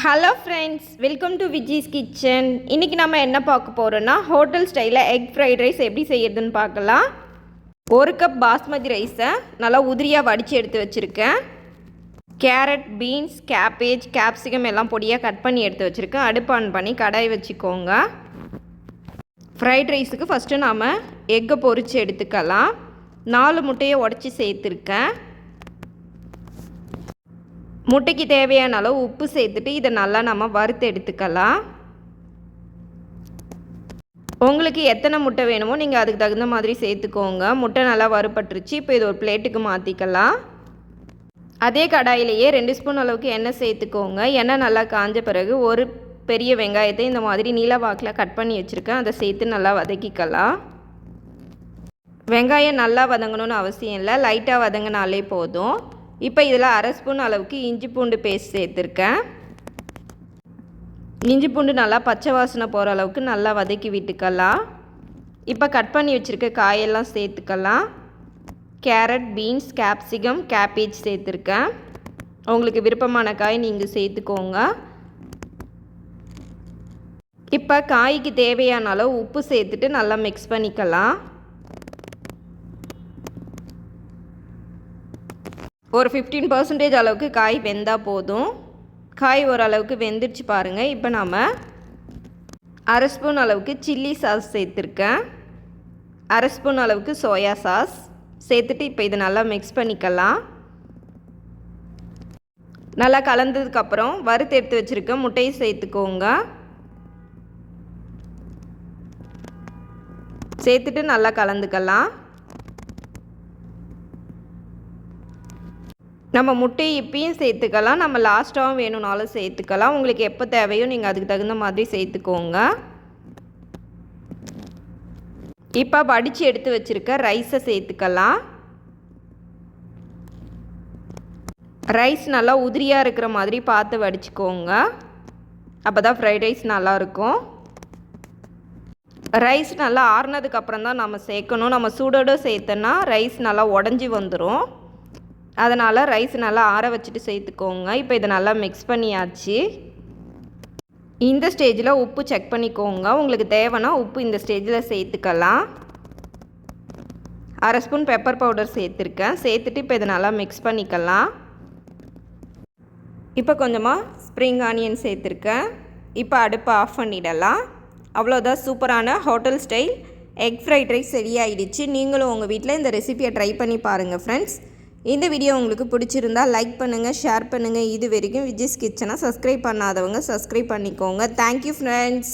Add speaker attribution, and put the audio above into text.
Speaker 1: Hello friends, welcome to Viji's kitchen. இன்றைக்கி நம்ம என்ன பார்க்க போகிறோன்னா ஹோட்டல் ஸ்டைலில் எக் ஃப்ரைட் ரைஸ் எப்படி செய்யறதுன்னு பார்க்கலாம். 1 கப் பாஸ்மதி ரைஸை நல்லா உதிரியாக வடித்து எடுத்து வச்சுருக்கேன். கேரட், பீன்ஸ், கேபேஜ், கேப்சிகம் எல்லாம் பொடியாக கட் பண்ணி எடுத்து வச்சுருக்கேன். அடுப்பு ஆன் பண்ணி கடாய் வச்சுக்கோங்க. ஃப்ரைட் ரைஸுக்கு ஃபஸ்ட்டு நாம் எக்கை பொரித்து எடுத்துக்கலாம். 4 முட்டையை உடச்சி சேர்த்துருக்கேன். முட்டைக்கு தேவையான அளவு உப்பு சேர்த்துட்டு இதை நல்லா நம்ம வறுத்து எடுத்துக்கலாம். உங்களுக்கு எத்தனை முட்டை வேணுமோ நீங்கள் அதுக்கு தகுந்த மாதிரி சேர்த்துக்கோங்க. முட்டை நல்லா வறுபட்டுருச்சு. இப்போ இது ஒரு பிளேட்டுக்கு மாற்றிக்கலாம். அதே கடாயிலேயே 2 ஸ்பூன் அளவுக்கு எண்ணெய் சேர்த்துக்கோங்க. எண்ணெய் நல்லா காஞ்ச பிறகு ஒரு பெரிய வெங்காயத்தை இந்த மாதிரி நீல வாக்கில் கட் பண்ணி வச்சுருக்கேன். அதை சேர்த்து நல்லா வதக்கிக்கலாம். வெங்காயம் நல்லா வதங்கணும்னு அவசியம் இல்லை, லைட்டாக வதங்கினாலே போதும். இப்போ இதில் 1/2 ஸ்பூன் அளவுக்கு இஞ்சி பூண்டு பேஸ்ட் சேர்த்துருக்கேன். இஞ்சி பூண்டு நல்லா பச்சை வாசனை போகிற அளவுக்கு நல்லா வதக்கி விட்டுக்கலாம். இப்போ கட் பண்ணி வச்சுருக்க காயெல்லாம் சேர்த்துக்கலாம். கேரட், பீன்ஸ், கேப்சிகம், கேபேஜ் சேர்த்துருக்கேன். உங்களுக்கு விருப்பமான காய் நீங்கள் சேர்த்துக்கோங்க. இப்போ காய்க்கு தேவையான அளவு உப்பு சேர்த்துட்டு நல்லா மிக்ஸ் பண்ணிக்கலாம். ஒரு 15% அளவுக்கு காய் வெந்தால் போதும். காய் ஓரளவுக்கு வெந்துடுச்சு பாருங்கள். இப்போ நாம் 1/2 ஸ்பூன் அளவுக்கு சில்லி சாஸ் சேர்த்துருக்கேன். 1/2 ஸ்பூன் அளவுக்கு சோயா சாஸ் சேர்த்துட்டு இப்போ இதை நல்லா மிக்ஸ் பண்ணிக்கலாம். நல்லா கலந்ததுக்கப்புறம் வறுத்து எடுத்து வச்சுருக்க முட்டையை சேர்த்துக்கோங்க. சேர்த்துட்டு நல்லா கலந்துக்கலாம். நம்ம முட்டையை இப்பயும் சேர்த்துக்கலாம், நம்ம லாஸ்ட்டாகவும் வேணும்னாலும் சேர்த்துக்கலாம். உங்களுக்கு எப்போ தேவையோ நீங்கள் அதுக்கு தகுந்த மாதிரி சேர்த்துக்கோங்க. இப்போ வடித்து எடுத்து வச்சுருக்க ரைஸை சேர்த்துக்கலாம். ரைஸ் நல்லா உதிரியாக இருக்கிற மாதிரி பார்த்து வடிச்சுக்கோங்க. அப்போ தான் ஃப்ரைட் ரைஸ் நல்லாயிருக்கும். ரைஸ் நல்லா ஆறுனதுக்கப்புறம் தான் நம்ம சேர்க்கணும். நம்ம சூடோடு சேர்த்தோன்னா ரைஸ் நல்லா உடஞ்சி வந்துடும். அதனால் ரைஸ் நல்லா ஆற வச்சுட்டு சேர்த்துக்கோங்க. இப்போ இதை நல்லா மிக்ஸ் பண்ணியாச்சு. இந்த ஸ்டேஜில் உப்பு செக் பண்ணிக்கோங்க. உங்களுக்கு தேவைன்னா உப்பு இந்த ஸ்டேஜில் சேர்த்துக்கலாம். 1/2 ஸ்பூன் பெப்பர் பவுடர் சேர்த்துருக்கேன். சேர்த்துட்டு இப்போ இதை நல்லா மிக்ஸ் பண்ணிக்கலாம். இப்போ கொஞ்சமாக ஸ்ப்ரிங் ஆனியன் சேர்த்துருக்கேன். இப்போ அடுப்பை ஆஃப் பண்ணிடலாம். அவ்வளோதான், சூப்பரான hotel style egg fried rice ready ஆகிடுச்சு. நீங்களும் உங்கள் வீட்டில் இந்த ரெசிபியை ட்ரை பண்ணி பாருங்கள் ஃப்ரெண்ட்ஸ். இந்த வீடியோ உங்களுக்கு பிடிச்சிருந்தால் லைக் பண்ணுங்கள், ஷேர் பண்ணுங்கள். இது வரைக்கும் விஜிஸ் கிச்சனை சப்ஸ்கிரைப் பண்ணாதவங்க சப்ஸ்கிரைப் பண்ணிக்கோங்க. Thank you friends.